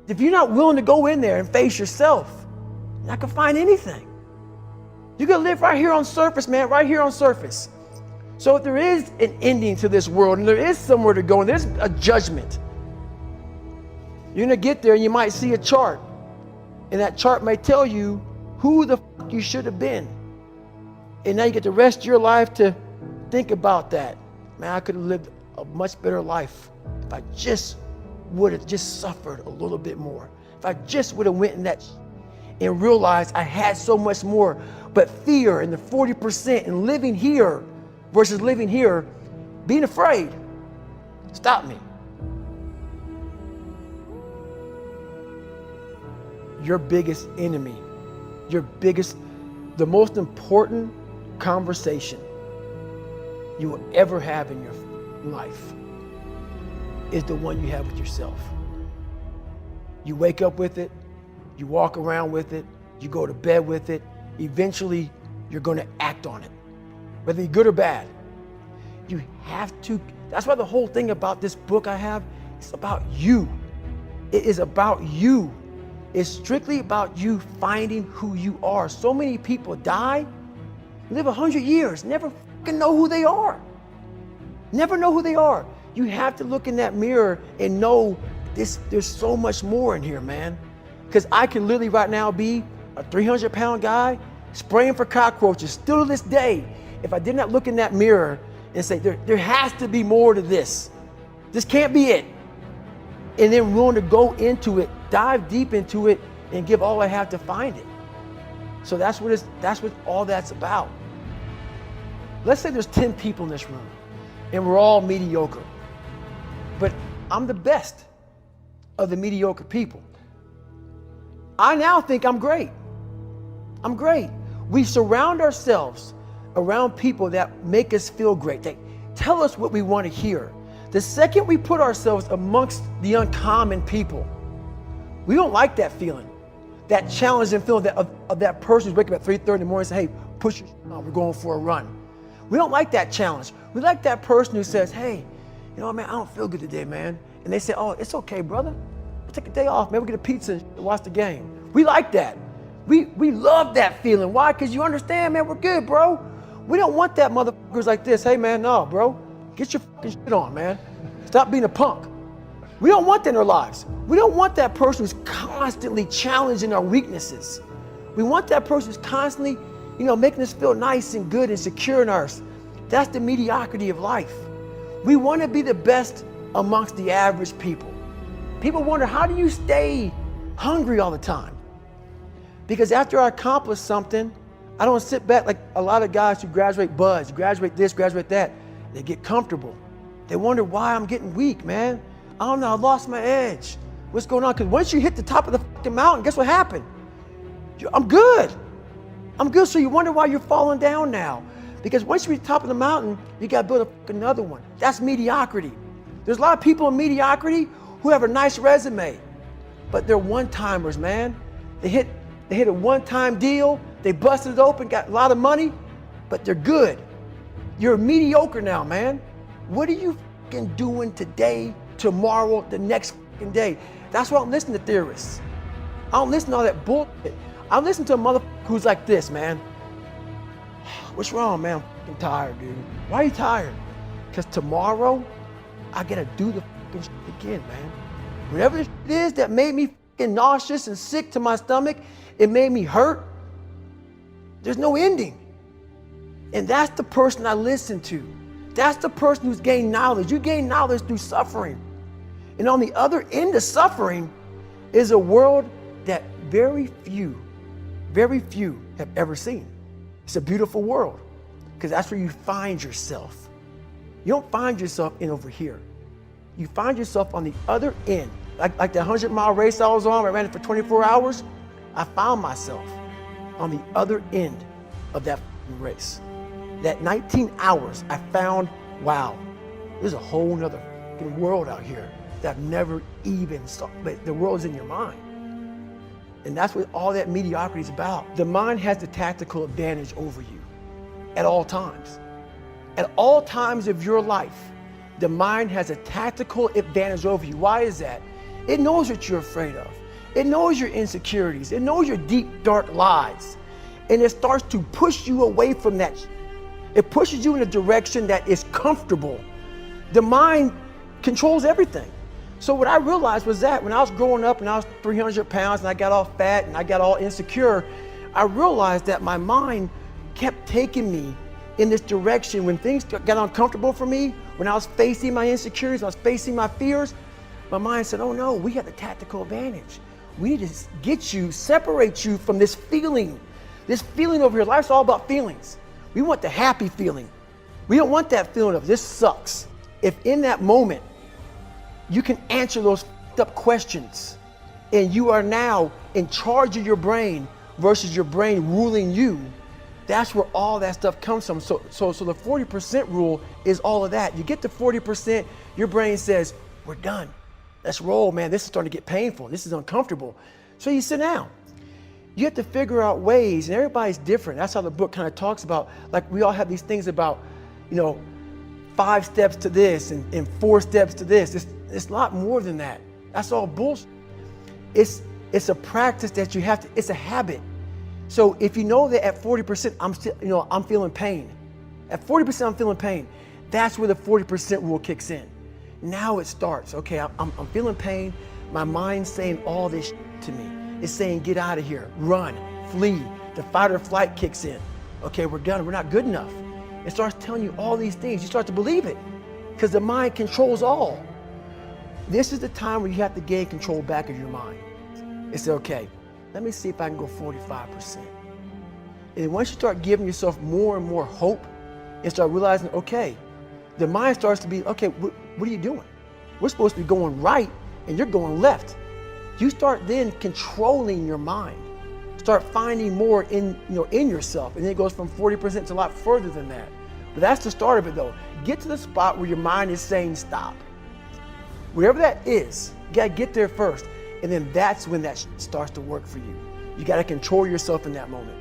If you're not willing to go in there and face yourself, you're not gonna find anything. You're gonna live right here on surface, man, right here on surface. So if there is an ending to this world and there is somewhere to go and there's a judgment, you're gonna get there and you might see a chart. And that chart may tell you who the fuck you should have been. And now you get the rest of your life to think about that. Man, I could have lived a much better life if I just would have just suffered a little bit more. If I just would have went in that and realized I had so much more. But fear and the 40% and living here versus living here, being afraid, stop me. Your biggest enemy, the most important conversation you will ever have in your life is the one you have with yourself. You wake up with it, you walk around with it, you go to bed with it. Eventually, you're going to act on it, whether you're good or bad. You have to. That's why the whole thing about this book I have, it's about you. It is about you. It's strictly about you finding who you are. So many people die, live 100 years, never fucking know who they are. Never know who they are. You have to look in that mirror and know there's so much more in here, man. Because I can literally right now be a 300-pound guy spraying for cockroaches still to this day if I did not look in that mirror and say, there has to be more to this. This can't be it. And then willing to go into it, dive deep into it, and give all I have to find it. So that's what all that's about. Let's say there's 10 people in this room, and we're all mediocre. But I'm the best of the mediocre people. I now think I'm great. I'm great. We surround ourselves around people that make us feel great. They tell us what we want to hear. The second we put ourselves amongst the uncommon people, we don't like that feeling, that challenging feeling of that person who's waking up at 3:30 in the morning and say, hey, push your on, we're going for a run. We don't like that challenge. We like that person who says, hey, you know, man, I don't feel good today, man. And they say, oh, it's okay, brother. We'll take a day off, man. We'll get a pizza and watch the game. We like that. We love that feeling. Why? Because you understand, man, we're good, bro. We don't want that motherfuckers like this. Hey, man, no, bro. Get your fucking shit on, man. Stop being a punk. We don't want that in our lives. We don't want that person who's constantly challenging our weaknesses. We want that person who's constantly, making us feel nice and good and secure in ours. That's the mediocrity of life. We want to be the best amongst the average people. People wonder, how do you stay hungry all the time? Because after I accomplish something, I don't sit back like a lot of guys who graduate buds, graduate this, graduate that. They get comfortable. They wonder why I'm getting weak, man. I don't know, I lost my edge. What's going on? Because once you hit the top of the fucking mountain, guess what happened? I'm good. I'm good, so you wonder why you're falling down now. Because once you reach the top of the mountain, you got to build another one. That's mediocrity. There's a lot of people in mediocrity who have a nice resume, but they're one-timers, man. They hit a one-time deal, they busted it open, got a lot of money, but they're good. You're mediocre now, man. What are you fucking doing today, tomorrow, the next fucking day? That's why I don't listen to theorists. I don't listen to all that bullshit. I listen to a motherfucker who's like this, man. What's wrong, man? I'm fucking tired, dude. Why are you tired? Because tomorrow, I gotta do the fucking shit again, man. Whatever it is that made me fucking nauseous and sick to my stomach, it made me hurt. There's no ending. And that's the person I listen to. That's the person who's gained knowledge. You gain knowledge through suffering. And on the other end of suffering is a world that very few have ever seen. It's a beautiful world because that's where you find yourself. You don't find yourself in over here. You find yourself on the other end. Like the 100-mile race I was on, I ran it for 24 hours. I found myself on the other end of that race. That 19 hours, I found, wow, there's a whole nother world out here that I've never even saw. But the world's in your mind. And that's what all that mediocrity is about. The mind has the tactical advantage over you at all times. At all times of your life, the mind has a tactical advantage over you. Why is that? It knows what you're afraid of. It knows your insecurities. It knows your deep, dark lies. And it starts to push you away from that. It pushes you in a direction that is comfortable. The mind controls everything. So what I realized was that when I was growing up and I was 300 pounds and I got all fat and I got all insecure, I realized that my mind kept taking me in this direction. When things got uncomfortable for me, when I was facing my insecurities, I was facing my fears, my mind said, oh no, we have the tactical advantage. We need to get you, separate you from this feeling over here. Life's all about feelings. We want the happy feeling. We don't want that feeling of this sucks. If in that moment, you can answer those up questions and you are now in charge of your brain versus your brain ruling you, that's where all that stuff comes from. So the 40% rule is all of that. You get to 40%, your brain says, we're done. Let's roll, man. This is starting to get painful. This is uncomfortable. So you sit down. You have to figure out ways, and everybody's different. That's how the book kind of talks about, like we all have these things about, 5 steps to this and 4 steps to this. It's a lot more than that. That's all bullshit. It's a practice that you have to, it's a habit. So if you know that at 40%, I'm feeling pain. At 40%, I'm feeling pain. That's where the 40% rule kicks in. Now it starts. Okay, I'm feeling pain. My mind's saying all this to me. It's saying, get out of here, run, flee. The fight or flight kicks in. Okay, we're done. We're not good enough. It starts telling you all these things. You start to believe it because the mind controls all. This is the time where you have to gain control back of your mind. It's okay. Let me see if I can go 45%. And once you start giving yourself more and more hope and start realizing, okay, the mind starts to be, okay, what are you doing? We're supposed to be going right and you're going left. You start then controlling your mind. Start finding more in yourself. And then it goes from 40% to a lot further than that. But that's the start of it though. Get to the spot where your mind is saying stop. Wherever that is, you gotta get there first. And then that's when that starts to work for you. You gotta control yourself in that moment.